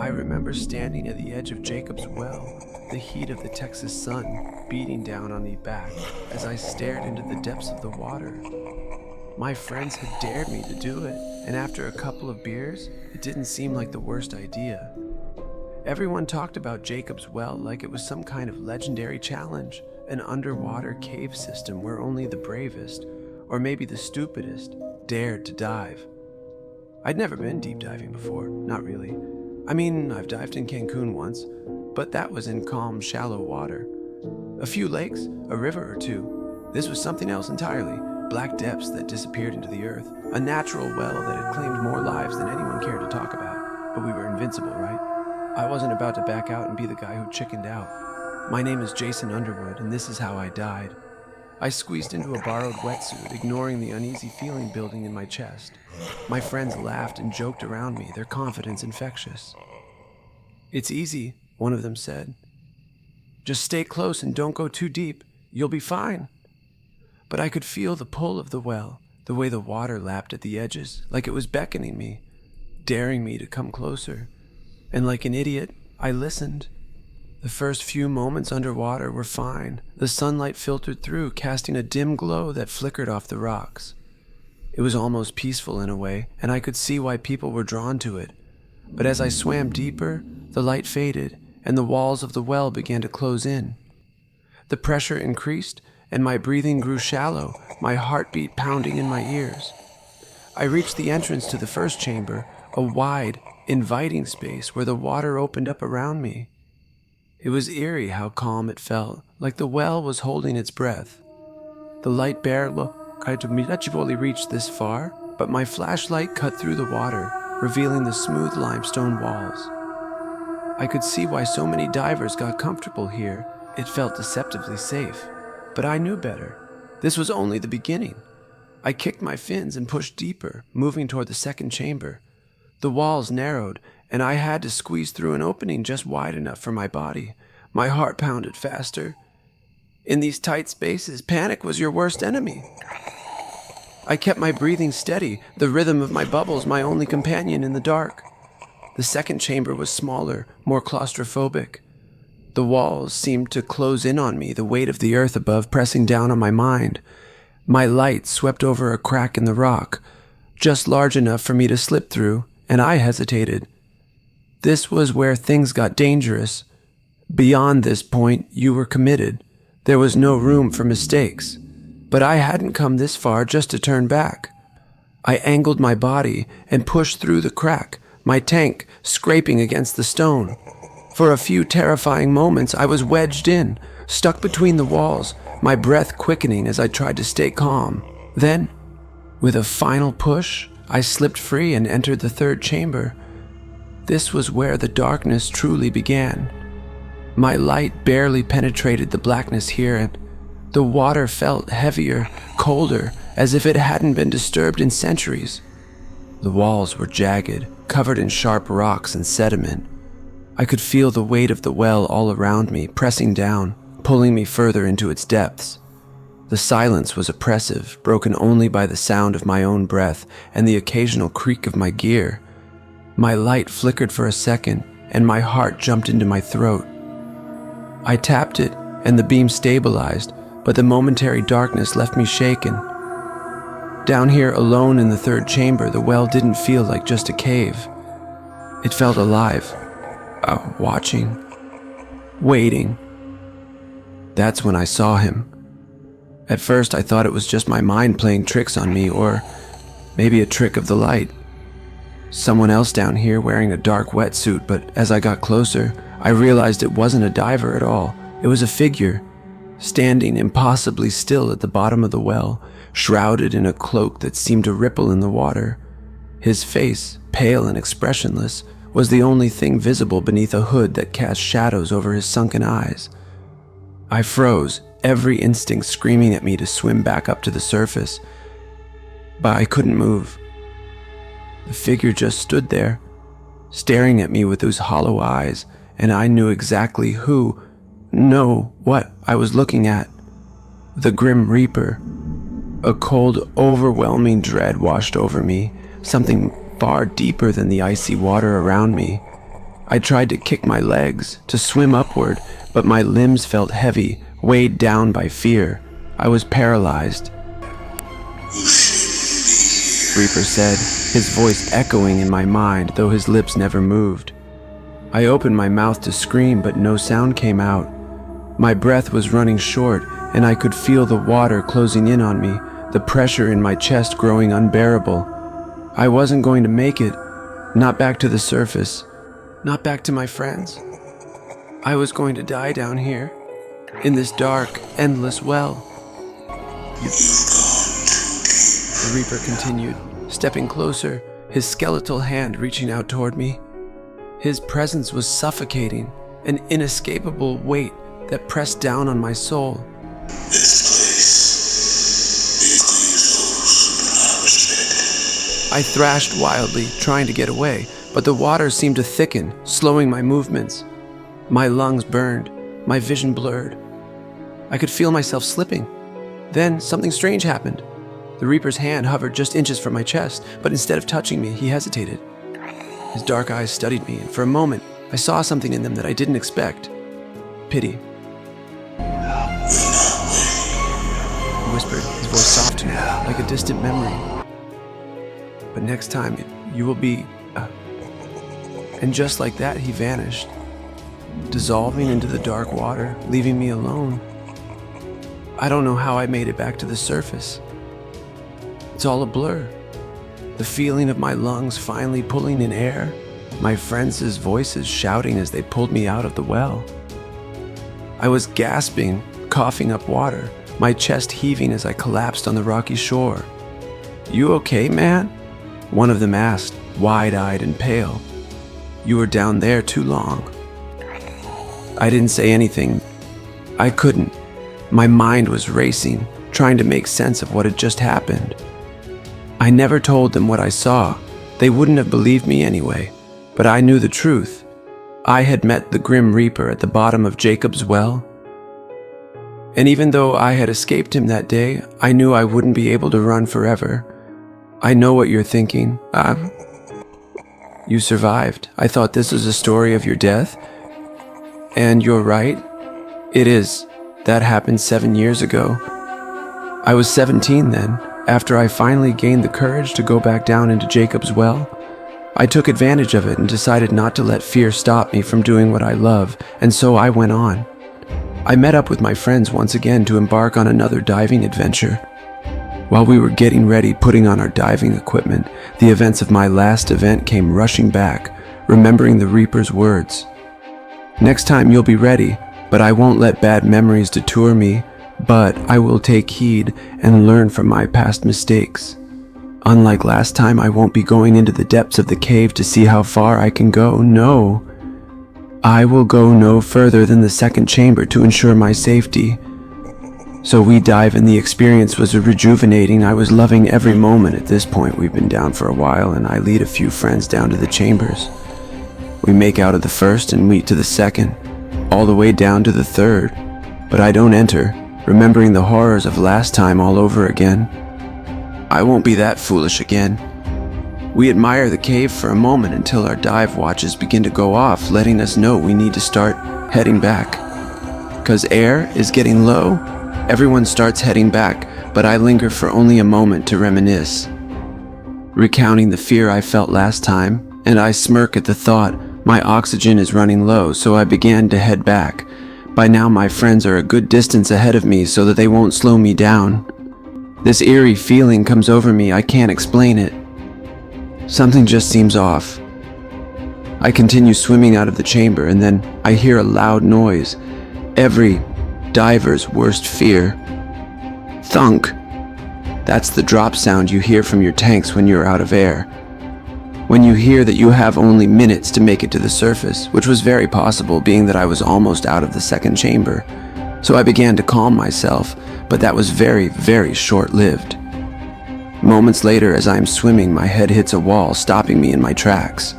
I remember standing at the edge of Jacob's well, the heat of the Texas sun beating down on me back as I stared into the depths of the water. My friends had dared me to do it, and after a couple of beers, it didn't seem like the worst idea. Everyone talked about Jacob's well like it was some kind of legendary challenge, an underwater cave system where only the bravest, or maybe the stupidest, dared to dive. I'd never been deep diving before, not really. I mean, I've dived in Cancun once, but that was in calm, shallow water. A few lakes, a river or two. This was something else entirely, black depths that disappeared into the earth, a natural well that had claimed more lives than anyone cared to talk about. But we were invincible, right? I wasn't about to back out and be the guy who chickened out. My name is Jason Underwood, and this is how I died. I squeezed into a borrowed wetsuit, ignoring the uneasy feeling building in my chest. My friends laughed and joked around me, their confidence infectious. "It's easy," one of them said. "Just stay close and don't go too deep. You'll be fine." But I could feel the pull of the well, the way the water lapped at the edges, like it was beckoning me, daring me to come closer. And like an idiot, I listened. The first few moments underwater were fine. The sunlight filtered through, casting a dim glow that flickered off the rocks. It was almost peaceful in a way, and I could see why people were drawn to it. But as I swam deeper, the light faded, and the walls of the well began to close in. The pressure increased, and my breathing grew shallow, my heartbeat pounding in my ears. I reached the entrance to the first chamber, a wide, inviting space where the water opened up around me. It was eerie how calm it felt, like the well was holding its breath. The light barely reached this far, but my flashlight cut through the water, revealing the smooth limestone walls. I could see why so many divers got comfortable here. It felt deceptively safe. But I knew better. This was only the beginning. I kicked my fins and pushed deeper, moving toward the second chamber. The walls narrowed, and I had to squeeze through an opening just wide enough for my body. My heart pounded faster. In these tight spaces, panic was your worst enemy. I kept my breathing steady, the rhythm of my bubbles my only companion in the dark. The second chamber was smaller, more claustrophobic. The walls seemed to close in on me, the weight of the earth above pressing down on my mind. My light swept over a crack in the rock, just large enough for me to slip through, and I hesitated. This was where things got dangerous. Beyond this point, you were committed. There was no room for mistakes. But I hadn't come this far just to turn back. I angled my body and pushed through the crack, my tank scraping against the stone. For a few terrifying moments, I was wedged in, stuck between the walls, my breath quickening as I tried to stay calm. Then, with a final push, I slipped free and entered the third chamber. This was where the darkness truly began. My light barely penetrated the blackness here, and the water felt heavier, colder, as if it hadn't been disturbed in centuries. The walls were jagged, covered in sharp rocks and sediment. I could feel the weight of the well all around me, pressing down, pulling me further into its depths. The silence was oppressive, broken only by the sound of my own breath and the occasional creak of my gear. My light flickered for a second, and my heart jumped into my throat. I tapped it, and the beam stabilized, but the momentary darkness left me shaken. Down here alone in the third chamber, the well didn't feel like just a cave. It felt alive, watching, waiting. That's when I saw him. At first, I thought it was just my mind playing tricks on me, or maybe a trick of the light. Someone else down here wearing a dark wetsuit, but as I got closer, I realized it wasn't a diver at all. It was a figure, standing impossibly still at the bottom of the well, shrouded in a cloak that seemed to ripple in the water. His face, pale and expressionless, was the only thing visible beneath a hood that cast shadows over his sunken eyes. I froze, every instinct screaming at me to swim back up to the surface. But I couldn't move. The figure just stood there, staring at me with those hollow eyes, and I knew exactly what I was looking at. The Grim Reaper. A cold, overwhelming dread washed over me, something far deeper than the icy water around me. I tried to kick my legs, to swim upward, but my limbs felt heavy, weighed down by fear. I was paralyzed. Reaper said, his voice echoing in my mind, though his lips never moved. I opened my mouth to scream, but no sound came out. My breath was running short, and I could feel the water closing in on me, the pressure in my chest growing unbearable. I wasn't going to make it, not back to the surface, not back to my friends. I was going to die down here, in this dark, endless well. The Reaper continued, stepping closer, his skeletal hand reaching out toward me. His presence was suffocating, an inescapable weight that pressed down on my soul. I thrashed wildly, trying to get away, but the water seemed to thicken, slowing my movements. My lungs burned, my vision blurred. I could feel myself slipping. Then something strange happened. The Reaper's hand hovered just inches from my chest, but instead of touching me, he hesitated. His dark eyes studied me, and for a moment, I saw something in them that I didn't expect. Pity. He whispered, his voice softening, like a distant memory. But next time, you will be... And just like that, he vanished, dissolving into the dark water, leaving me alone. I don't know how I made it back to the surface. It's all a blur. The feeling of my lungs finally pulling in air, my friends' voices shouting as they pulled me out of the well. I was gasping, coughing up water, my chest heaving as I collapsed on the rocky shore. "You okay, man?" one of them asked, wide-eyed and pale. "You were down there too long." I didn't say anything. I couldn't. My mind was racing, trying to make sense of what had just happened. I never told them what I saw. They wouldn't have believed me anyway, but I knew the truth. I had met the Grim Reaper at the bottom of Jacob's well. And even though I had escaped him that day, I knew I wouldn't be able to run forever. I know what you're thinking. You survived. I thought this was a story of your death. And you're right. It is. That happened 7 years ago. I was 17 then, after I finally gained the courage to go back down into Jacob's well. I took advantage of it and decided not to let fear stop me from doing what I love, and so I went on. I met up with my friends once again to embark on another diving adventure. While we were getting ready, putting on our diving equipment, the events of my last event came rushing back, remembering the Reaper's words. "Next time you'll be ready, but I won't let bad memories detour me, but I will take heed and learn from my past mistakes. Unlike last time, I won't be going into the depths of the cave to see how far I can go. No, I will go no further than the second chamber to ensure my safety." So we dive, and the experience was rejuvenating. I was loving every moment. At this point, we've been down for a while, and I lead a few friends down to the chambers. We make out of the first and meet to the second, all the way down to the third. But I don't enter, remembering the horrors of last time all over again. I won't be that foolish again. We admire the cave for a moment until our dive watches begin to go off, letting us know we need to start heading back. 'Cause air is getting low, everyone starts heading back, but I linger for only a moment to reminisce, recounting the fear I felt last time, and I smirk at the thought my oxygen is running low, so I began to head back. By now my friends are a good distance ahead of me so that they won't slow me down. This eerie feeling comes over me, I can't explain it. Something just seems off. I continue swimming out of the chamber, and then I hear a loud noise. Every diver's worst fear. Thunk! That's the drop sound you hear from your tanks when you're out of air. When you hear that you have only minutes to make it to the surface, which was very possible being that I was almost out of the second chamber. So I began to calm myself, but that was very, very short-lived. Moments later, as I am swimming, my head hits a wall, stopping me in my tracks.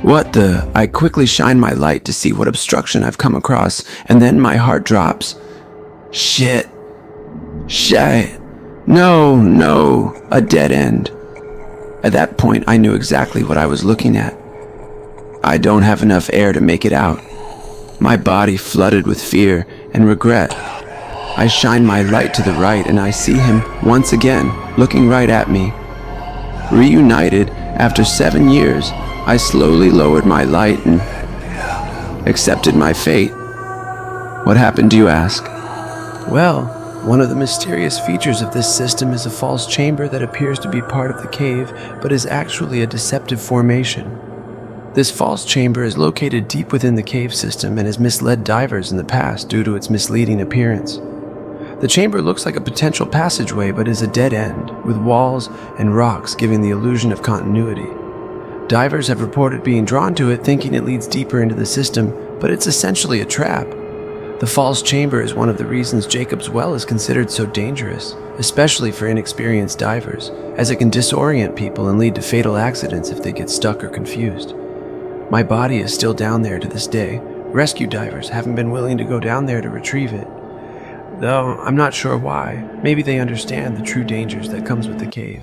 What the? I quickly shine my light to see what obstruction I've come across, and then my heart drops. Shit. No, a dead end. At that point, I knew exactly what I was looking at. I don't have enough air to make it out. My body flooded with fear and regret. I shine my light to the right and I see him once again, looking right at me. Reunited after 7 years, I slowly lowered my light and accepted my fate. What happened, do you ask? Well, one of the mysterious features of this system is a false chamber that appears to be part of the cave, but is actually a deceptive formation. This false chamber is located deep within the cave system and has misled divers in the past due to its misleading appearance. The chamber looks like a potential passageway, but is a dead end, with walls and rocks giving the illusion of continuity. Divers have reported being drawn to it, thinking it leads deeper into the system, but it's essentially a trap. The false chamber is one of the reasons Jacob's Well is considered so dangerous, especially for inexperienced divers, as it can disorient people and lead to fatal accidents if they get stuck or confused. My body is still down there to this day. Rescue divers haven't been willing to go down there to retrieve it, though I'm not sure why. Maybe they understand the true dangers that comes with the cave.